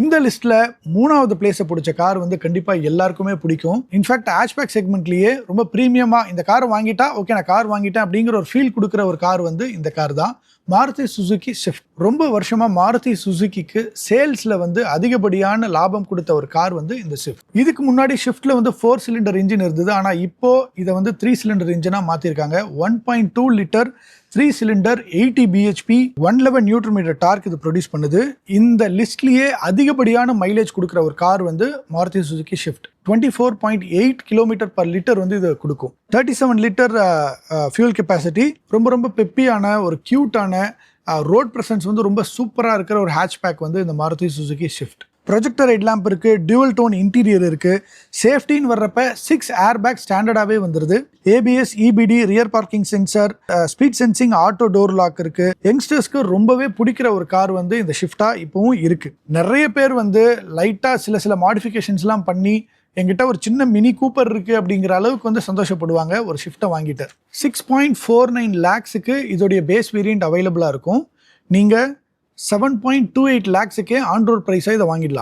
இந்த லிஸ்ட்ல 3வது பிளேஸை பிடிச்ச கார் வந்து கண்டிப்பா எல்லாருக்குமே பிடிக்கும். இன்ஃபேக்ட் ஹேட்ச்பேக் செக்மெண்ட்லயே ரொம்ப பிரீமியமா இந்த கார் வாங்கிட்டா ஓகே நான் கார் வாங்கிட்டேன் அப்படிங்கிற ஒரு ஃபீல் கொடுக்குற ஒரு கார் வந்து இந்த கார் தான். Maruti Suzuki shift. ரொம்ப வருஷமா மாருதி சுசுகிக்கு சேல்ஸ்ல வந்து அதிகப்படியான லாபம் கொடுத்த ஒரு கார் வந்து இந்த ஷிஃப்ட். இதுக்கு முன்னாடி ஷிஃப்ட்ல வந்து 4 சிலிண்டர் இன்ஜின் இருந்தது. ஆனா இப்போ இதை வந்து 3 சிலிண்டர் இன்ஜினா மாத்திருக்காங்க. 1.2 litre 3 cylinder 80 BHP 111 newton metre torque இது ப்ரொடியூஸ் பண்ணுது. இந்த லிஸ்ட்லயே அதிகப்படியான மைலேஜ் கொடுக்குற ஒரு கார் வந்து Maruti Suzuki Swift. 24.8 kilometre per litre வந்து இது கொடுக்கும். 37 லிட்டர் ஃபியூல் கெப்பாசிட்டி. ரொம்ப பெப்பியான ஒரு கியூட்டான ரோட் பிரசன்ஸ் வந்து ரொம்ப சூப்பராக இருக்கிற ஒரு ஹேட்ச்பேக் வந்து இந்த Maruti Suzuki swift. Projector head lamp இருக்கு, டியூவல் டோன் இன்டீரியர் இருக்கு. சேஃப்டின்னு வர்றப்ப 6 ஏர் பேக் ஸ்டாண்டர்டாகவே வந்துருது. ABS, EBD, rear parking sensor, speed sensing, auto door lock இருக்கு. யங்ஸ்டர்ஸ்க்கு ரொம்பவே பிடிக்கிற ஒரு கார் வந்து இந்த ஷிஃப்டா இப்பவும் இருக்கு. நிறைய பேர் வந்து லைட்டா சில மாடிஃபிகேஷன்ஸ்லாம் பண்ணி என்கிட்ட ஒரு சின்ன மினி கூப்பர் இருக்கு அப்படிங்கிற அளவுக்கு வந்து சந்தோஷப்படுவாங்க ஒரு ஷிஃப்ட்டை வாங்கிட்டு. 6.49 லேக்ஸுக்கு இதோடைய பேஸ் வேரியன்ட் அவைலபிளா இருக்கும். நீங்க 7.28 லேக்ஸுக்கே ஆன் ரோட் பிரைஸாக இதை வாங்கிடலாம்.